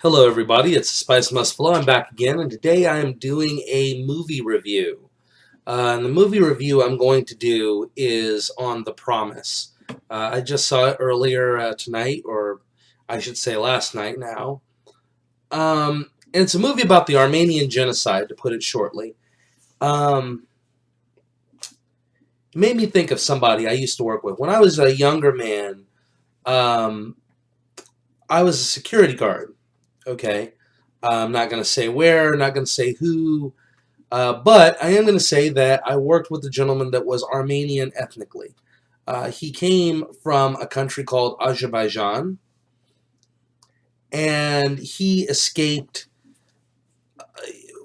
Hello everybody, it's Spice Must Flow. I'm back again, and today I am doing a movie review. And the movie review I'm going to do is on The Promise. I just saw it earlier tonight, or I should say last night now. And it's a movie about the Armenian Genocide, to put it shortly. Um, it made me think of somebody I used to work with. When I was a younger man, um, I was a security guard, okay? I'm not going to say where, not going to say who, but I am going to say that I worked with a gentleman that was Armenian ethnically. He came from a country called Azerbaijan, and he escaped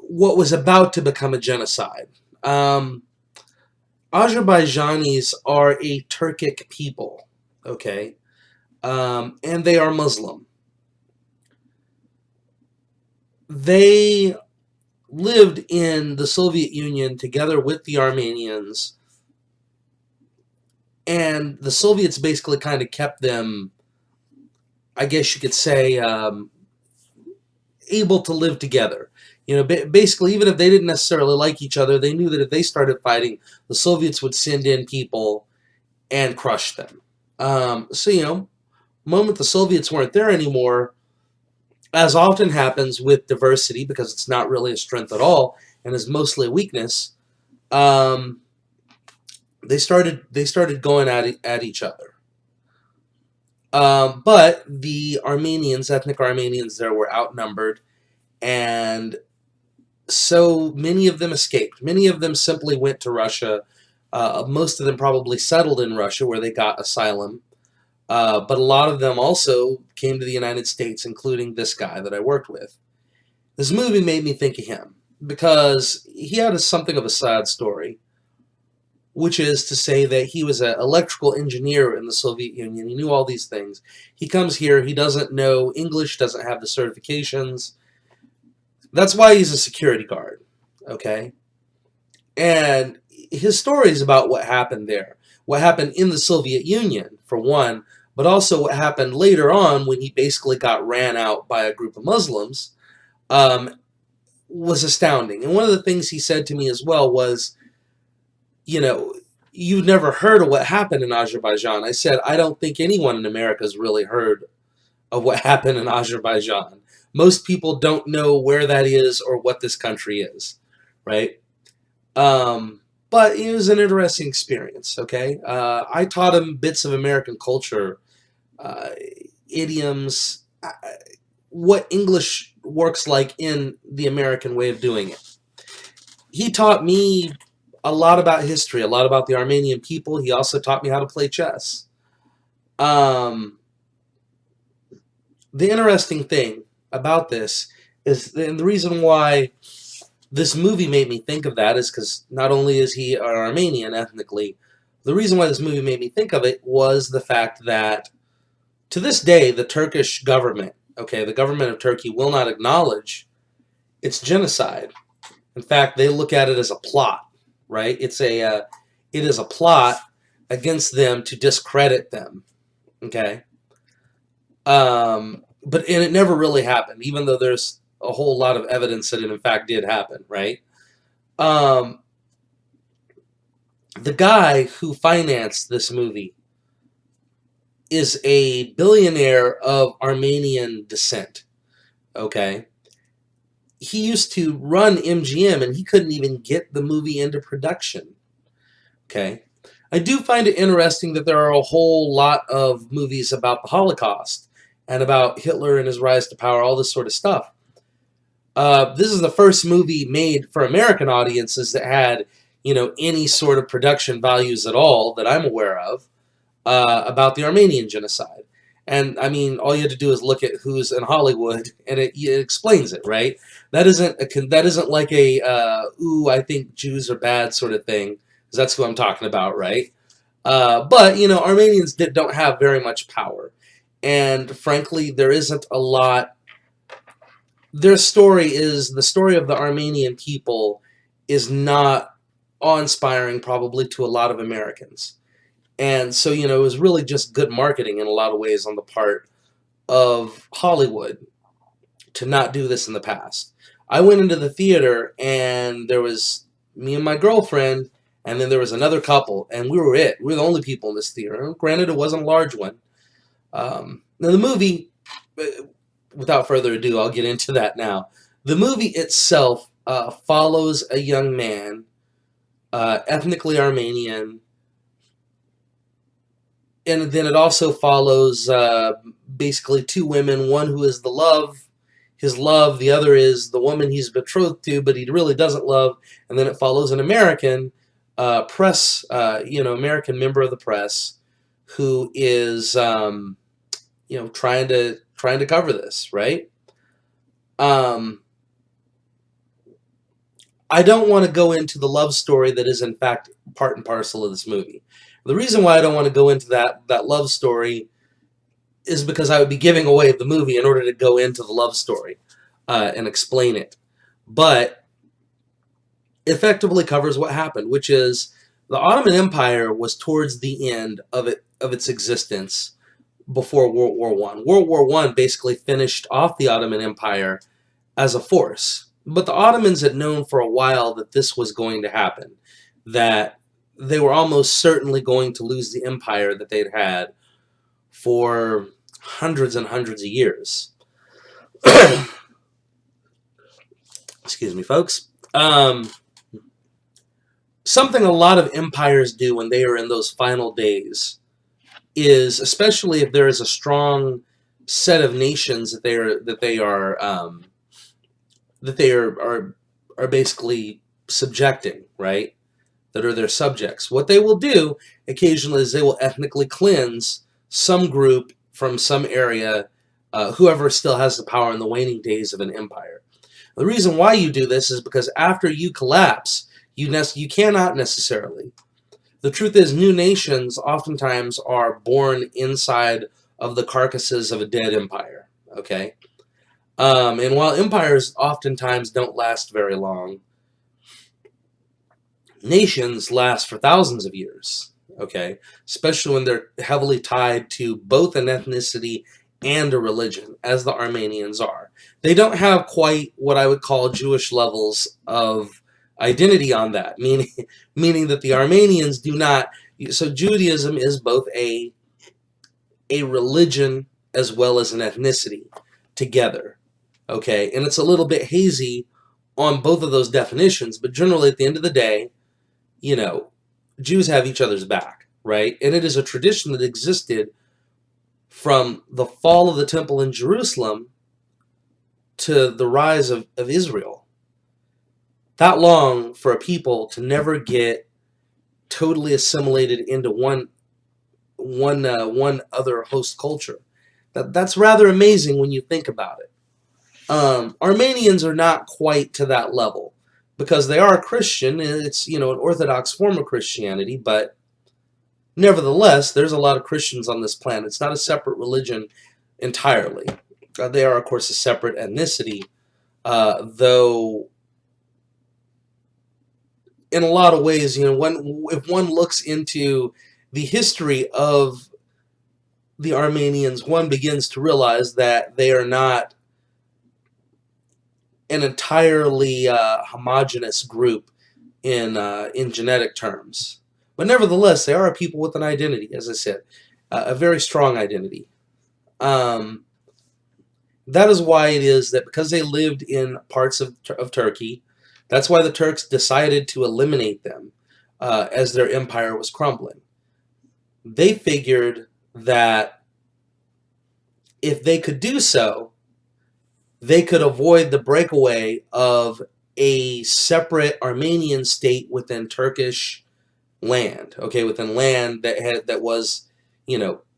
what was about to become a genocide. Azerbaijanis are a Turkic people, okay, and they are Muslim. They lived in the Soviet Union together with the Armenians, and the Soviets basically kind of kept them, I guess you could say, able to live together. You know, basically, even if they didn't necessarily like each other, they knew that if they started fighting, the Soviets would send in people and crush them. So, the moment the Soviets weren't there anymore, as often happens with diversity, because it's not really a strength at all and is mostly a weakness, um, they started going at each other. But the Armenians, ethnic Armenians, there were outnumbered, and so many of them escaped. Many of them simply went to Russia. Most of them probably settled in Russia, where they got asylum. But a lot of them also came to the United States, including this guy that I worked with. This movie made me think of him because he had something of a sad story, which is to say that he was an electrical engineer in the Soviet Union. He knew all these things. He comes here, he doesn't know English, doesn't have the certifications. That's why he's a security guard, okay? And his story is about what happened there. What happened in the Soviet Union, for one, but also what happened later on when he basically got ran out by a group of Muslims, um, was astounding. And one of the things he said to me as well was, you've never heard of what happened in Azerbaijan. I said, I don't think anyone in America has really heard of what happened in Azerbaijan. Most people don't know where that is or what this country is, right? But it was an interesting experience, okay? I taught him bits of American culture, uh, idioms, what English works like in the American way of doing it. He taught me a lot about history, a lot about the Armenian people. He also taught me how to play chess. Um, the interesting thing about this is, and the reason why this movie made me think of that is because not only is he an Armenian ethnically, the reason why this movie made me think of it was the fact that to this day, the Turkish government, okay, the government of Turkey will not acknowledge it's genocide. In fact, they look at it as a plot, right? It is a plot against them to discredit them, okay? And it never really happened, even though there's a whole lot of evidence that it in fact did happen, right? Um, the guy who financed this movie is a billionaire of Armenian descent, okay? He used to run MGM, and he couldn't even get the movie into production, okay? I do find it interesting that there are a whole lot of movies about the Holocaust and about Hitler and his rise to power, all this sort of stuff. This is the first movie made for American audiences that had, any sort of production values at all that I'm aware of, about the Armenian genocide. And I mean, all you have to do is look at who's in Hollywood, and it explains it, right? That isn't like a "ooh, I think Jews are bad" sort of thing, because that's who I'm talking about, right? But Armenians don't have very much power, and frankly, there isn't a lot. The story of the Armenian people is not awe-inspiring, probably, to a lot of Americans. And so, it was really just good marketing in a lot of ways on the part of Hollywood to not do this in the past. I went into the theater and there was me and my girlfriend, and then there was another couple, and we were it. We were the only people in this theater. Granted, it wasn't a large one. Now the movie, without further ado, I'll get into that now. The movie itself follows a young man, ethnically Armenian, and then it also follows basically two women. One who is his love. The other is the woman he's betrothed to, but he really doesn't love. And then it follows an American press, American member of the press, who is, trying to cover this, right? I don't want to go into the love story that is in fact part and parcel of this movie. The reason why I don't want to go into that love story is because I would be giving away the movie in order to go into the love story and explain it. But effectively covers what happened, which is the Ottoman Empire was towards the end of its existence before World War I. World War I basically finished off the Ottoman Empire as a force. But the Ottomans had known for a while that this was going to happen, that they were almost certainly going to lose the empire that they'd had for hundreds and hundreds of years. Excuse me, folks. Something a lot of empires do when they are in those final days is, especially if there is a strong set of nations that they are basically subjecting, right? That are their subjects. What they will do occasionally is they will ethnically cleanse some group from some area, whoever still has the power in the waning days of an empire. The reason why you do this is because after you collapse, you cannot necessarily. The truth is, new nations oftentimes are born inside of the carcasses of a dead empire, okay? And while empires oftentimes don't last very long, nations last for thousands of years, okay? Especially when they're heavily tied to both an ethnicity and a religion, as the Armenians are. They don't have quite what I would call Jewish levels of identity on that, meaning that the Armenians do not. So Judaism is both a religion as well as an ethnicity together, okay? And it's a little bit hazy on both of those definitions, but generally at the end of the day, Jews have each other's back, right? And it is a tradition that existed from the fall of the temple in Jerusalem to the rise of Israel. That long for a people to never get totally assimilated into one other host culture. That's rather amazing when you think about it. Armenians are not quite to that level because they are Christian, and it's an Orthodox form of Christianity, but nevertheless, there's a lot of Christians on this planet. It's not a separate religion entirely. They are, of course, a separate ethnicity, though in a lot of ways, if one looks into the history of the Armenians, one begins to realize that they are not an entirely homogenous group in genetic terms. But nevertheless, they are a people with an identity, as I said, a very strong identity. That is why it is that because they lived in parts of Turkey, that's why the Turks decided to eliminate them as their empire was crumbling. They figured that if they could do so, they could avoid the breakaway of a separate Armenian state within Turkish land, okay, within land that was,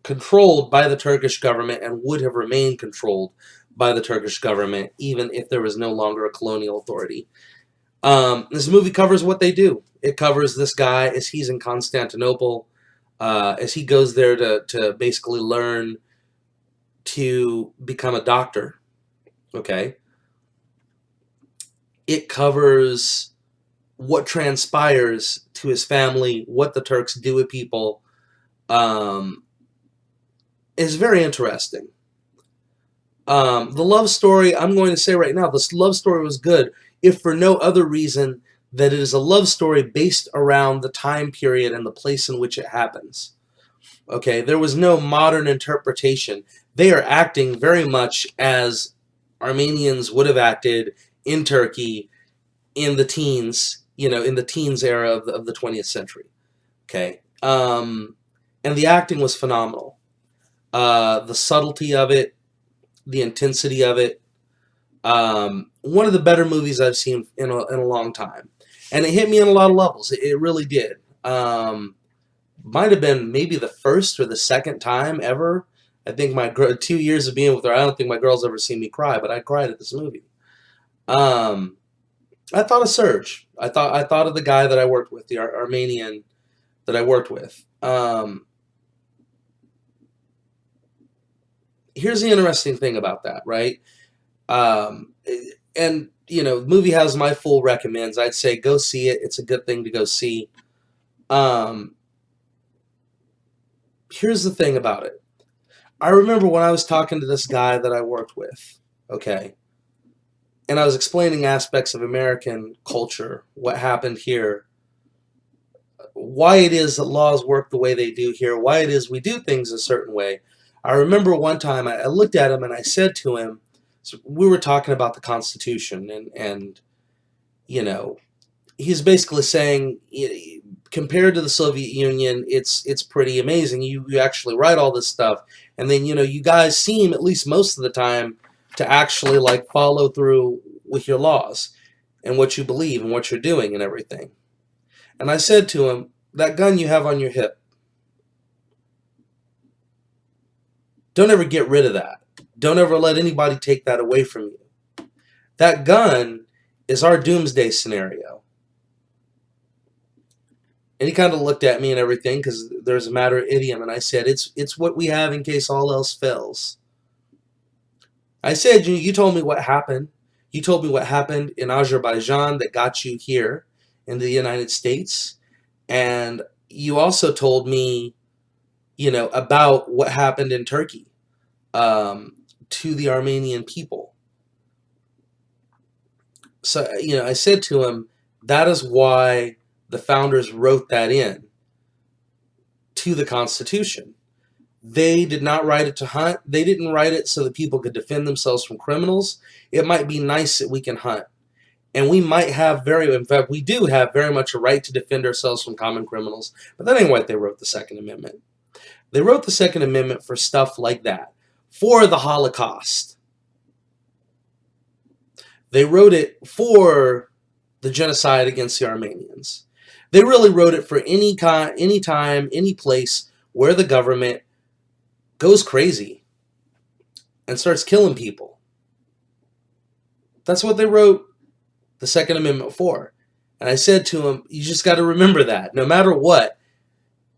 controlled by the Turkish government and would have remained controlled by the Turkish government even if there was no longer a colonial authority. This movie covers what they do. It covers this guy as he's in Constantinople, as he goes there to basically learn to become a doctor, okay? It covers what transpires to his family, what the Turks do with people. Is very interesting. The love story, I'm going to say right now, this love story was good, if for no other reason that it is a love story based around the time period and the place in which it happens. Okay, there was no modern interpretation. They are acting very much as Armenians would have acted in Turkey in the teens, in the teens era of the 20th century. Okay, and the acting was phenomenal. The subtlety of it, the intensity of it. One of the better movies I've seen in a long time, and it hit me on a lot of levels. It really did. Might have been maybe the first or the second time ever. I think my 2 years of being with her, I don't think my girl's ever seen me cry, but I cried at this movie. Um, I thought of Serge. I thought of the guy that I worked with, the Armenian that I worked with. Here's the interesting thing about that, right? Um, and the movie has my full recommends. I'd say go see it. It's a good thing to go see. Um, Here's the thing about it. I remember when I was talking to this guy that I worked with, okay, and I was explaining aspects of American culture, what happened here, why it is that laws work the way they do here, why it is we do things a certain way. I remember one time I looked at him and I said to him, so we were talking about the Constitution, and you know, he's basically saying, compared to the Soviet Union, it's pretty amazing. You actually write all this stuff, and then you guys seem, at least most of the time, to actually like follow through with your laws and what you believe and what you're doing and everything. And I said to him, that gun you have on your hip, don't ever get rid of that. Don't ever let anybody take that away from you. That gun is our doomsday scenario. And he kind of looked at me and everything, because there's a matter of idiom, and I said, it's what we have in case all else fails. I said, you told me what happened. You told me what happened in Azerbaijan that got you here in the United States. And you also told me, about what happened in Turkey to the Armenian people. So, I said to him, that is why the founders wrote that in to the Constitution. They did not write it to hunt. They didn't write it so that people could defend themselves from criminals. It might be nice that we can hunt. And we might have in fact, we do have very much a right to defend ourselves from common criminals. But that ain't why they wrote the Second Amendment. They wrote the Second Amendment for stuff like that. For the Holocaust. They wrote it for the genocide against the Armenians. They really wrote it for any time, any place where the government goes crazy and starts killing people. That's what they wrote the Second Amendment for. And I said to him, you just got to remember that. No matter what,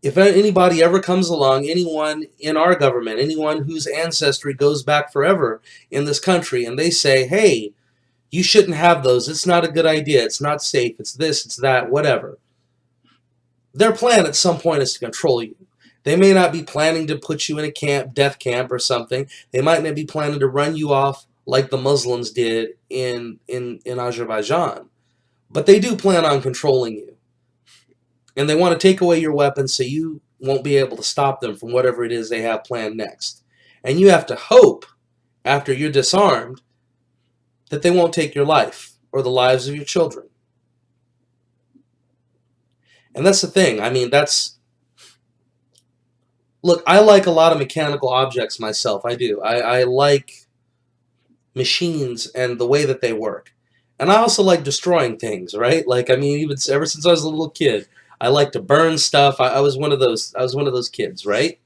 if anybody ever comes along, anyone in our government, anyone whose ancestry goes back forever in this country, and they say, hey, you shouldn't have those, it's not a good idea, it's not safe, it's this, it's that, whatever. Their plan at some point is to control you. They may not be planning to put you in a camp, death camp or something. They might not be planning to run you off like the Muslims did in Azerbaijan. But they do plan on controlling you. And they want to take away your weapons so you won't be able to stop them from whatever it is they have planned next. And you have to hope, after you're disarmed, that they won't take your life or the lives of your children. And that's the thing. I mean, look, I like a lot of mechanical objects myself. I do. I like machines and the way that they work. And I also like destroying things, right? Like, I mean, even ever since I was a little kid, I like to burn stuff. I was one of those kids, right?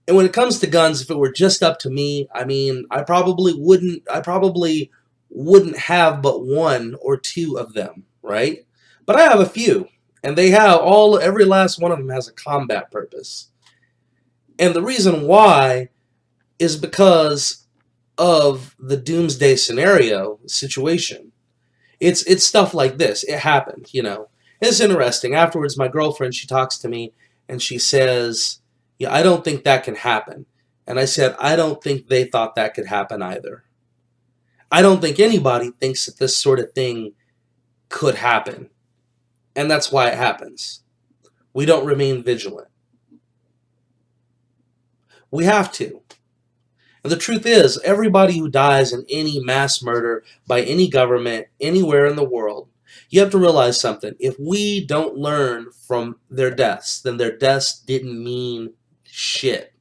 And when it comes to guns, if it were just up to me, I mean, I probably wouldn't have but one or two of them, right? But I have a few, and every last one of them has a combat purpose. And the reason why is because of the doomsday scenario situation. It's stuff like this. It happened, It's interesting. Afterwards, my girlfriend, she talks to me, and she says, Yeah, I don't think that can happen. And I said, I don't think they thought that could happen either. I don't think anybody thinks that this sort of thing could happen. And that's why it happens. We don't remain vigilant. We have to. And the truth is, everybody who dies in any mass murder by any government anywhere in the world, you have to realize something. If we don't learn from their deaths, then their deaths didn't mean shit.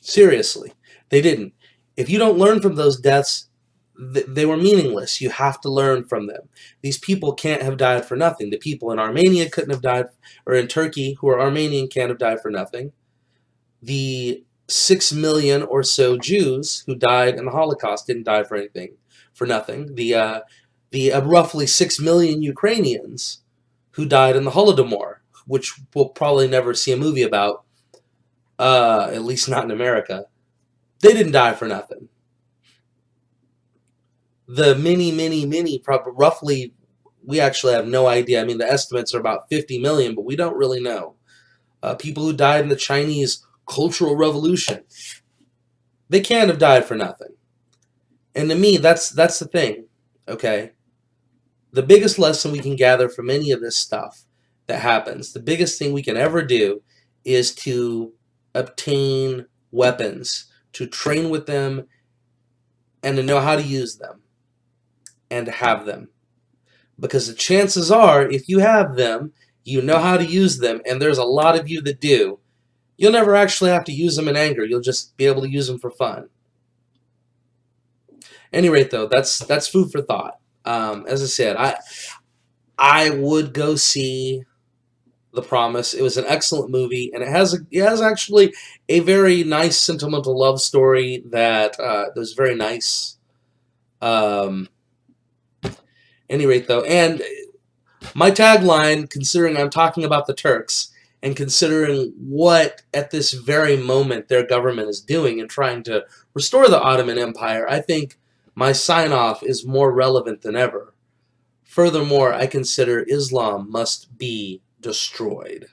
Seriously, they didn't. If you don't learn from those deaths, they were meaningless. You have to learn from them. These people can't have died for nothing. The people in Armenia couldn't have died, or in Turkey, who are Armenian, can't have died for nothing. The 6 million or so Jews who died in the Holocaust didn't die for anything, for nothing. The roughly 6 million Ukrainians who died in the Holodomor, which we'll probably never see a movie about, at least not in America, they didn't die for nothing. The roughly, we actually have no idea. I mean, the estimates are about 50 million, but we don't really know. People who died in the Chinese Cultural Revolution, they can't have died for nothing. And to me, that's the thing, okay? The biggest lesson we can gather from any of this stuff that happens, the biggest thing we can ever do is to obtain weapons, to train with them, and to know how to use them, and to have them. Because the chances are, if you have them, you know how to use them, and there's a lot of you that do, you'll never actually have to use them in anger. You'll just be able to use them for fun. At any rate, though, that's food for thought. As I said, I would go see The Promise. It was an excellent movie, and it has actually a very nice sentimental love story that was very nice. Any rate, though, and my tagline, considering I'm talking about the Turks, and considering what, at this very moment, their government is doing in trying to restore the Ottoman Empire, I think my sign-off is more relevant than ever. Furthermore, I consider Islam must be destroyed.